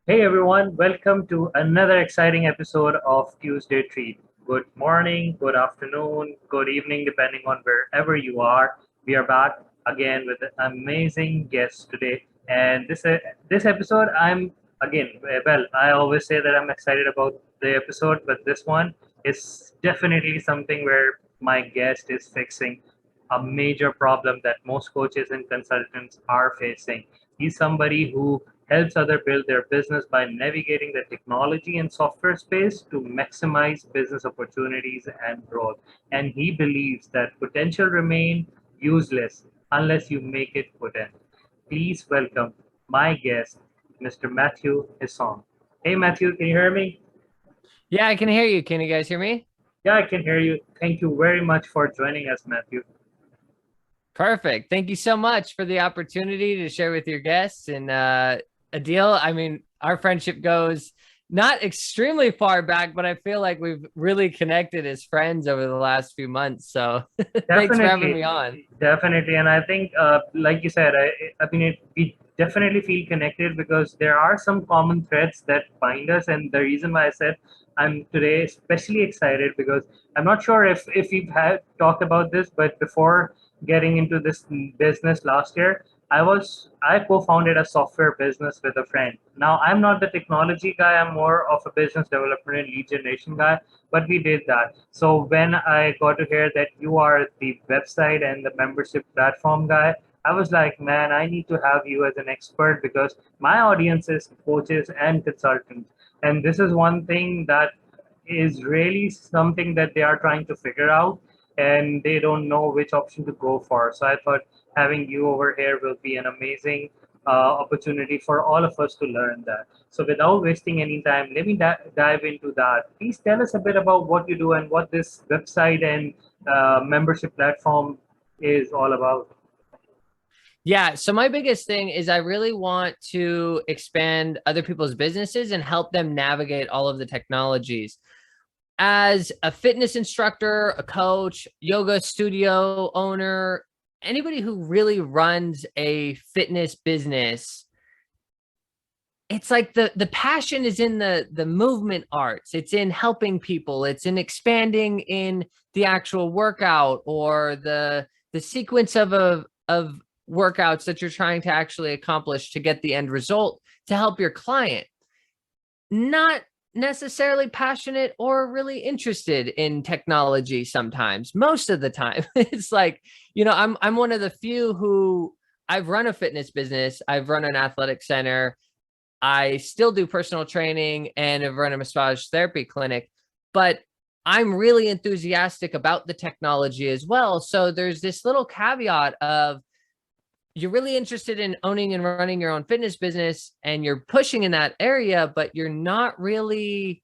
Hey everyone, welcome to another exciting episode of Tuesday Treat. Good morning, good afternoon, good evening, depending on wherever you are. We are back again with an amazing guest today. And this episode, I'm again, I always say that I'm excited about the episode, but this one is definitely something where my guest is fixing a major problem that most coaches and consultants are facing. He's somebody who helps others build their business by navigating the technology and software space to maximize business opportunities and growth. And he believes that potential remain useless unless you make it potent. Please welcome my guest, Mr. Matthew Hissong. Hey Matthew, can you hear me? Yeah, I can hear you. Can you guys hear me? Yeah, I can hear you. Thank you very much for joining us, Matthew. Perfect. Thank you so much for the opportunity to share with your guests and Adil. I mean, our friendship goes not extremely far back, but I feel like we've really connected as friends over the last few months. So thanks for having me on. Definitely, and I think, like you said, I mean, we definitely feel connected because there are some common threads that bind us, and the reason why I said I'm today especially excited because I'm not sure if we've had talked about this, but before getting into this business last year, I co-founded a software business with a friend. Now I'm not the technology guy; I'm more of a business development and lead generation guy, but we did that. So when I got to hear that you are the website and the membership platform guy, I was like, man, I need to have you as an expert because my audience is coaches and consultants. And this is one thing that is really something that they are trying to figure out and they don't know which option to go for. So I thought having you over here will be an amazing opportunity for all of us to learn that. So without wasting any time, let me dive into that. Please tell us a bit about what you do and what this website and membership platform is all about. Yeah, so my biggest thing is I really want to expand other people's businesses and help them navigate all of the technologies. As a fitness instructor, a coach, yoga studio owner, anybody who really runs a fitness business, it's like the passion is in the movement arts. It's in helping people. It's in expanding in the actual workout or the sequence of workouts that you're trying to actually accomplish to get the end result to help your client. Not necessarily passionate or really interested in technology sometimes. Most of the time, it's like, I'm one of the few who I've run a fitness business, I've run an athletic center, I still do personal training and have run a massage therapy clinic, but I'm really enthusiastic about the technology as well. So there's this little caveat of you're really interested in owning and running your own fitness business and you're pushing in that area, but you're not really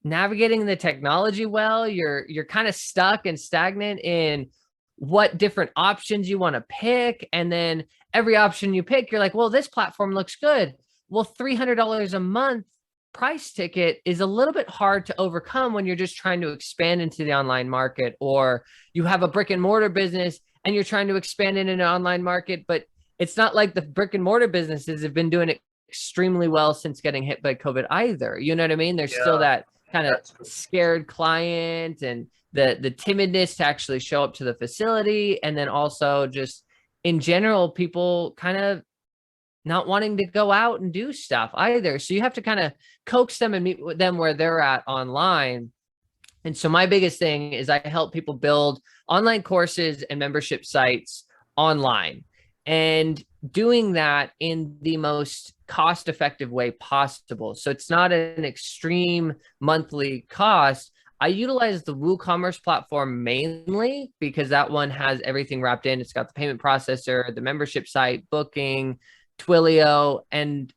navigating the technology well. You're kind of stuck and stagnant in what different options you want to pick. And then every option you pick, you're like, well, this platform looks good. Well, $300 a month price ticket is a little bit hard to overcome when you're just trying to expand into the online market, or you have a brick and mortar business and you're trying to expand in an online market, but it's not like the brick and mortar businesses have been doing it extremely well since getting hit by COVID either. You know what I mean? There's still Yeah, that kind of that's true. scared client and the timidness to actually show up to the facility. And then also just in general, people kind of not wanting to go out and do stuff either. So you have to kind of coax them and meet with them where they're at online. And so my biggest thing is I help people build online courses and membership sites online, and doing that in the most cost effective way possible. So it's not an extreme monthly cost. I utilize the WooCommerce platform mainly because that one has everything wrapped in. It's got the payment processor, the membership site, booking, Twilio, and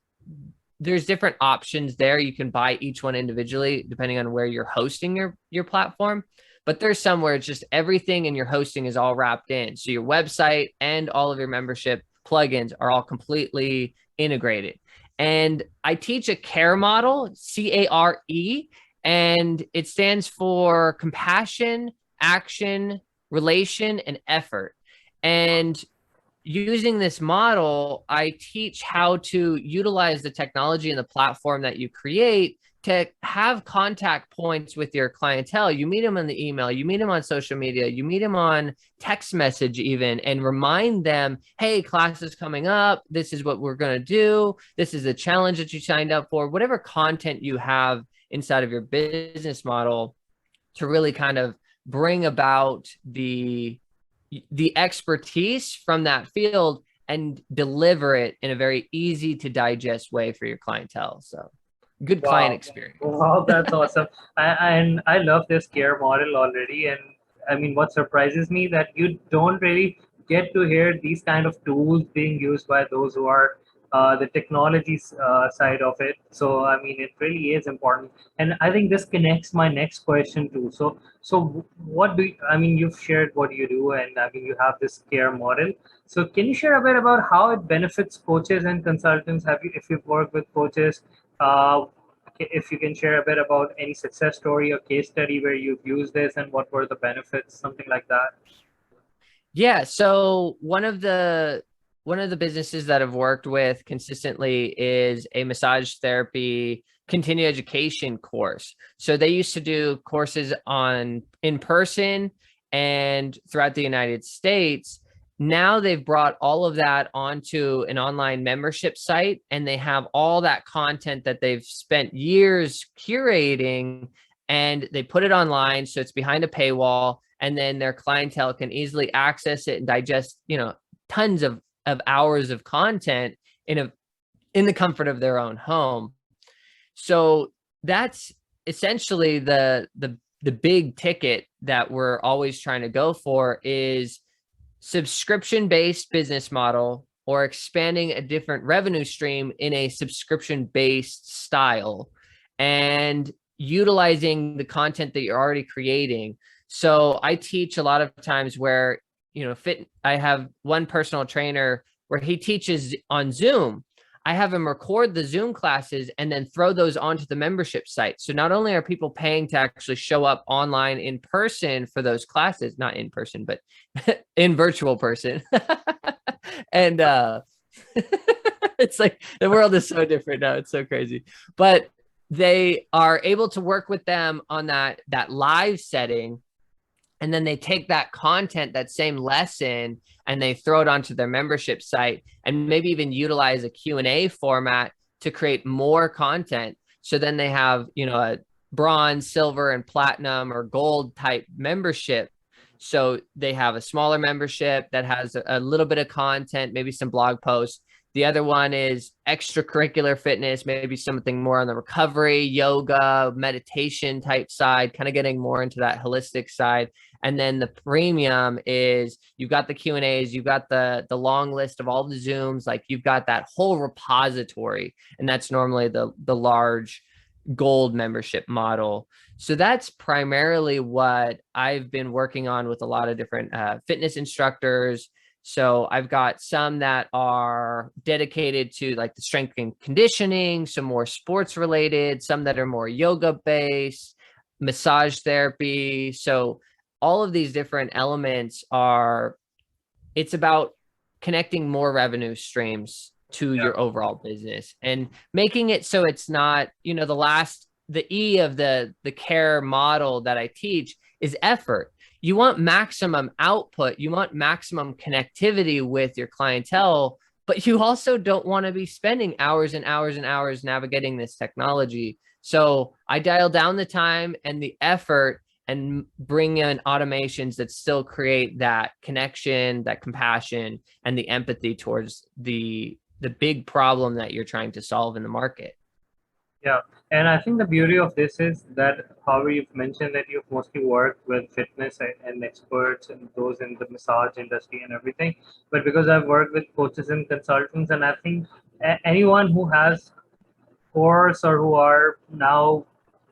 there's different options there. You can buy each one individually depending on where you're hosting your platform. But there's some where it's just everything in your hosting is all wrapped in. So your website and all of your membership plugins are all completely integrated. And I teach a CARE model, CARE, and it stands for compassion, action, relation, and effort. And using this model, I teach how to utilize the technology and the platform that you create to have contact points with your clientele. You meet them in the email, you meet them on social media, you meet them on text message even, and remind them, hey, class is coming up. This is what we're going to do. This is the challenge that you signed up for. Whatever content you have inside of your business model to really kind of bring about the expertise from that field and deliver it in a very easy to digest way for your clientele. So good client Wow. experience. Wow, that's awesome. And I love this care model already. And I mean, what surprises me that you don't really get to hear these kind of tools being used by those who are the technology side of it. So I mean, it really is important. And I think this connects my next question too. So what do you, I mean? You've shared what you do, and I mean, you have this care model. So can you share a bit about how it benefits coaches and consultants? Have you, if you've worked with coaches? Uh, if you can share a bit about any success story or case study where you've used this and what were the benefits, something like that. Yeah. So one of the businesses that I've worked with consistently is a massage therapy continuing education course. So they used to do courses on in person and throughout the United States. Now they've brought all of that onto an online membership site, and they have all that content that they've spent years curating, and they put it online. So it's behind a paywall, and then their clientele can easily access it and digest, tons of hours of content in the comfort of their own home. So that's essentially the big ticket that we're always trying to go for is subscription-based business model or expanding a different revenue stream in a subscription-based style and utilizing the content that you're already creating. So I teach a lot of times where, I have one personal trainer where he teaches on Zoom. I have him record the Zoom classes and then throw those onto the membership site. So not only are people paying to actually show up online in person for those classes, not in person, but in virtual person. And it's like the world is so different now. It's so crazy. But they are able to work with them on that live setting, and then they take that content, that same lesson, and they throw it onto their membership site and maybe even utilize a Q&A format to create more content. So then they have, a bronze, silver, and platinum or gold type membership. So they have a smaller membership that has a little bit of content, maybe some blog posts. The other one is extracurricular fitness, maybe something more on the recovery, yoga, meditation type side, kind of getting more into that holistic side. And then the premium is you've got the Q&As, you've got the long list of all the Zooms, like you've got that whole repository. And that's normally the large gold membership model. So that's primarily what I've been working on with a lot of different fitness instructors. So I've got some that are dedicated to like the strength and conditioning, some more sports related, some that are more yoga based, massage therapy. So all of these different elements it's about connecting more revenue streams to your overall business and making it so it's not, the E of the care model that I teach is effort. You want maximum output. You want maximum connectivity with your clientele, but you also don't want to be spending hours and hours and hours navigating this technology. So I dial down the time and the effort and bring in automations that still create that connection, that compassion, and the empathy towards the big problem that you're trying to solve in the market. Yeah, and I think the beauty of this is that, however, you've mentioned that you've mostly worked with fitness and experts and those in the massage industry and everything. But because I've worked with coaches and consultants, and I think anyone who has course or who are now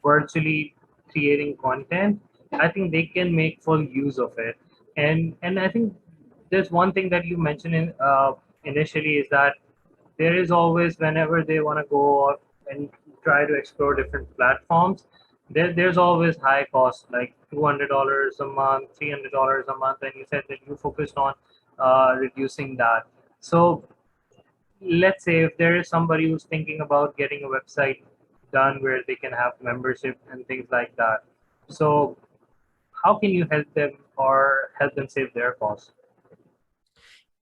virtually creating content, I think they can make full use of it. And I think there's one thing that you mentioned initially is that there is always, whenever they want to go out and try to explore different platforms, there's always high cost, like $200 a month, $300 a month. And you said that you focused on reducing that. So let's say if there is somebody who's thinking about getting a website done where they can have membership and things like that. So how can you help them or help them save their costs?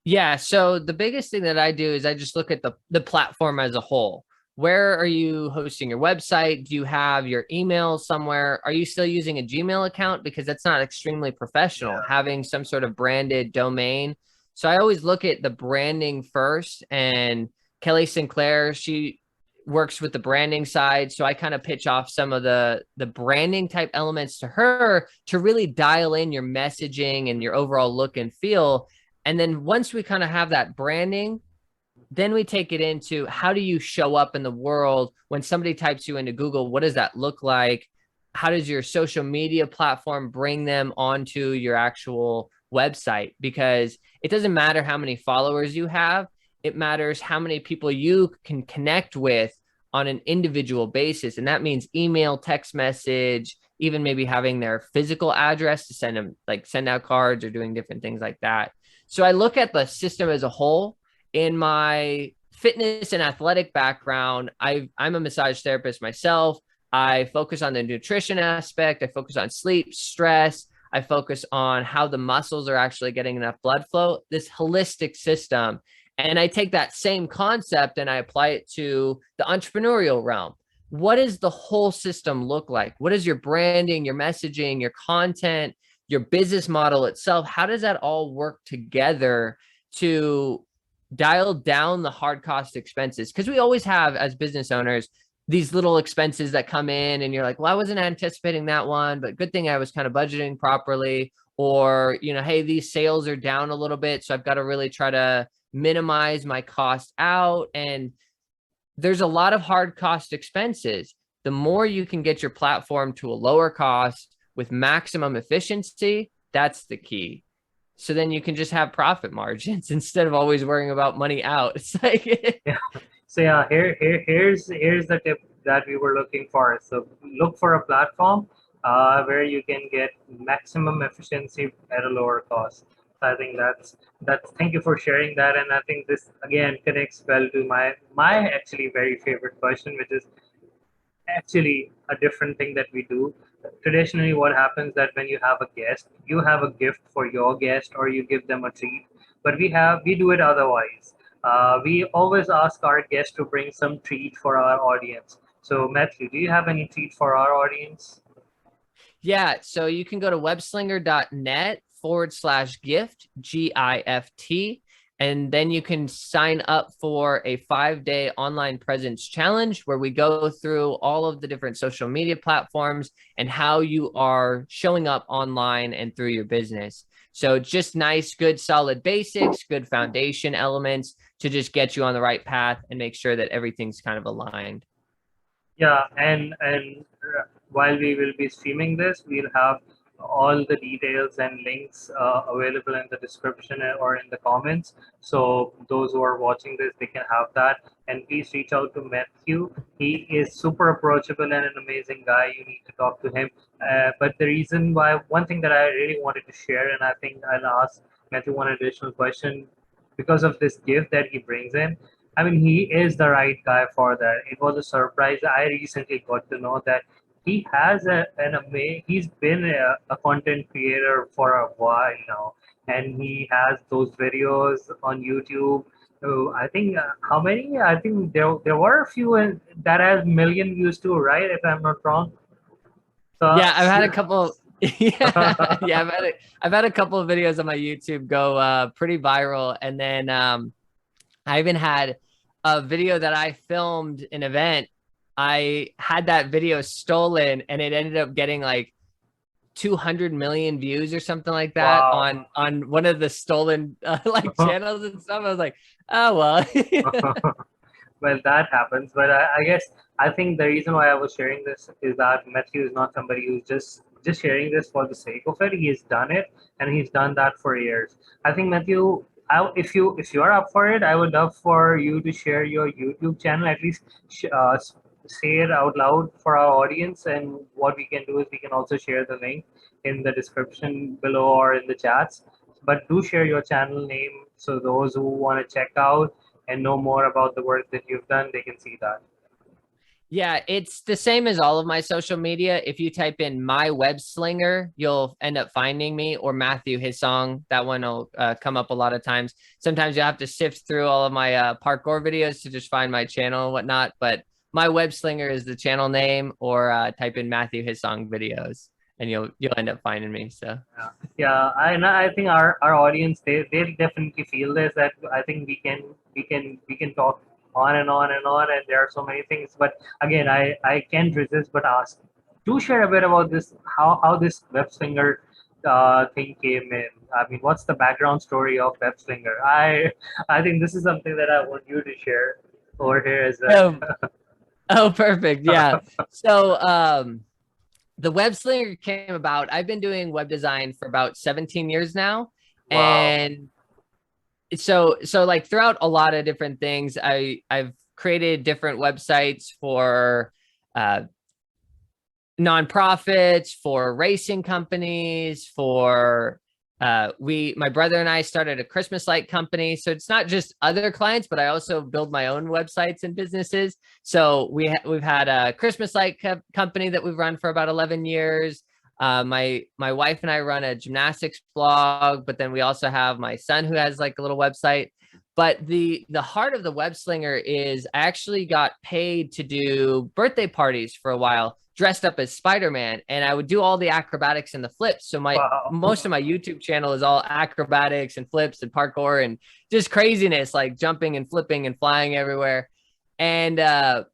Yeah. So the biggest thing that I do is I just look at the platform as a whole. Where are you hosting your website? Do you have your email somewhere? Are you still using a Gmail account? Because that's not extremely professional, Yeah. having some sort of branded domain. So I always look at the branding first. And Kelly Sinclair, she works with the branding side. So I kind of pitch off some of the branding type elements to her to really dial in your messaging and your overall look and feel. And then once we kind of have that branding, then we take it into how do you show up in the world when somebody types you into Google? What does that look like? How does your social media platform bring them onto your actual website? Because it doesn't matter how many followers you have, it matters how many people you can connect with on an individual basis. And that means email, text message, even maybe having their physical address to send them, like send out cards or doing different things like that. So I look at the system as a whole. In my fitness and athletic background, I'm a massage therapist myself. I focus on the nutrition aspect. I focus on sleep, stress. I focus on how the muscles are actually getting enough blood flow, this holistic system. And I take that same concept and I apply it to the entrepreneurial realm. What does the whole system look like? What is your branding, your messaging, your content, your business model itself? How does that all work together to dial down the hard cost expenses? Because we always have, as business owners, these little expenses that come in and you're like, well, I wasn't anticipating that one, but good thing I was kind of budgeting properly. Or, hey, these sales are down a little bit, so I've got to really try to minimize my cost out. And there's a lot of hard cost expenses. The more you can get your platform to a lower cost with maximum efficiency, that's the key. So then you can just have profit margins instead of always worrying about money out. It's like, Yeah. So yeah, here's the tip that we were looking for. So look for a platform where you can get maximum efficiency at a lower cost. So I think that's thank you for sharing that, and I think this again connects well to my actually very favorite question, which is actually a different thing that we do. Traditionally, what happens that when you have a guest, you have a gift for your guest or you give them a treat, but we do it otherwise. We always ask our guests to bring some treat for our audience. So Matthew, do you have any treat for our audience? yeah. So you can go to webslinger.net/gift, GIFT. And then you can sign up for a 5-day online presence challenge where we go through all of the different social media platforms and how you are showing up online and through your business. So just nice, good, solid basics, good foundation elements to just get you on the right path and make sure that everything's kind of aligned. Yeah, and while we will be streaming this, we'll have all the details and links available in the description or in the comments. So those who are watching this, they can have that. And please reach out to Matthew. He is super approachable and an amazing guy. You need to talk to him. But the reason why, one thing that I really wanted to share, and I think I'll ask Matthew one additional question because of this gift that he brings in. I mean, he is the right guy for that. It was a surprise. I recently got to know that he has he's been a content creator for a while now, and he has those videos on YouTube. So I think how many? I think there were a few that has million views too, right? If I'm not wrong. So, Yeah, I've had a couple. Yeah, yeah, I've had a couple of videos on my YouTube go pretty viral, and then I even had a video that I filmed an event. I had that video stolen, and it ended up getting like 200 million views or something like that wow. on one of the stolen like channels and stuff. I was like, oh well. Well, that happens, but I guess I think the reason why I was sharing this is that Matthew is not somebody who's just sharing this for the sake of it. He's done it, and he's done that for years. I think Matthew, if you are up for it, I would love for you to share your YouTube channel, at least say it out loud for our audience. And what we can do is we can also share the link in the description below or in the chats. but do share your channel name so those who want to check out and know more about the work that you've done, they can see that. Yeah, it's the same as all of my social media. If you type in my web slinger, you'll end up finding me, or Matthew Hissong. That one will come up a lot of times. Sometimes you have to sift through all of my parkour videos to just find my channel and whatnot. But my web slinger is the channel name, or type in Matthew Hissong videos, and you'll end up finding me. So yeah, I think our audience, they definitely feel this, that I think we can talk on and on and on, and there are so many things. But again, I can't resist but ask. Do share a bit about this, how this web slinger thing came in. I mean, what's the background story of web slinger? I think this is something that I want you to share over here as well. oh, oh, perfect. Yeah. So the web slinger came about. I've been doing web design for about 17 years now. Wow. And so like throughout a lot of different things, I've created different websites for nonprofits, for racing companies, for my brother and I started a Christmas light company. So it's not just other clients, but I also build my own websites and businesses. So we've had a Christmas light company that we've run for about 11 years. My wife and I run a gymnastics blog, but then we also have my son who has like a little website. But the heart of the web slinger is I actually got paid to do birthday parties for a while, dressed up as Spider-Man, and I would do all the acrobatics and the flips. So Wow. most of my YouTube channel is all acrobatics and flips and parkour and just craziness, like jumping and flipping and flying everywhere. And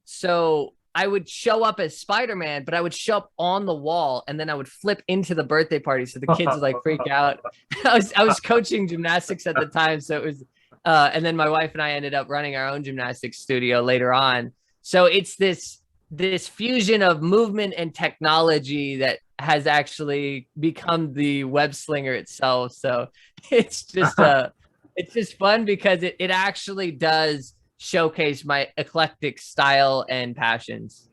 so I would show up as Spider-Man, but I would show up on the wall and then I would flip into the birthday party. So the kids would like freak out. I was coaching gymnastics at the time. So it was, and then my wife and I ended up running our own gymnastics studio later on. So it's this fusion of movement and technology that has actually become the web slinger itself. So it's just fun because it actually does showcase my eclectic style and passions.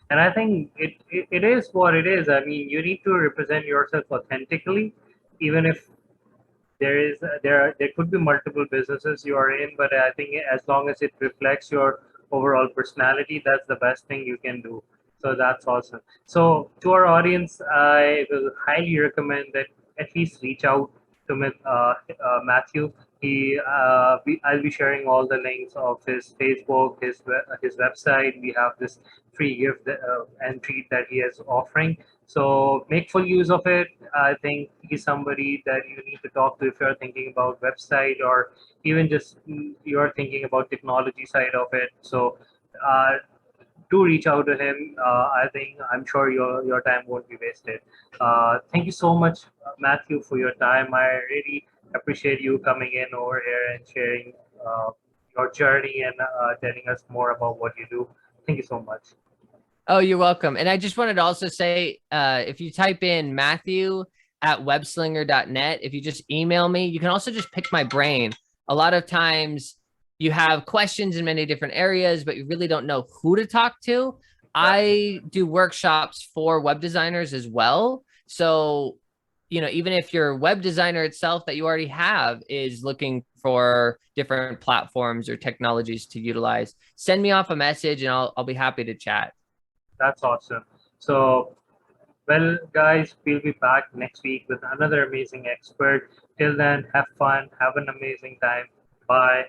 And I think it is what it is. I mean, you need to represent yourself authentically, even if there could be multiple businesses you are in, but I think as long as it reflects your overall personality, that's the best thing you can do. So that's awesome. So to our audience, I will highly recommend that at least reach out to Matthew. I'll be sharing all the links of his Facebook, his website. We have this free gift and treat that he is offering. So make full use of it. I think he's somebody that you need to talk to if you're thinking about website, or even just you're thinking about technology side of it. So do reach out to him. I'm sure your time won't be wasted. Thank you so much, Matthew, for your time. I really appreciate you coming in over here and sharing your journey and telling us more about what you do. Thank you so much. Oh, you're welcome. And I just wanted to also say, if you type in Matthew at webslinger.net, if you just email me, you can also just pick my brain. A lot of times you have questions in many different areas, but you really don't know who to talk to. I do workshops for web designers as well. So, even if your web designer itself that you already have is looking for different platforms or technologies to utilize, send me off a message and I'll be happy to chat. That's awesome. So, well, guys, we'll be back next week with another amazing expert. Till then, have fun, have an amazing time. Bye.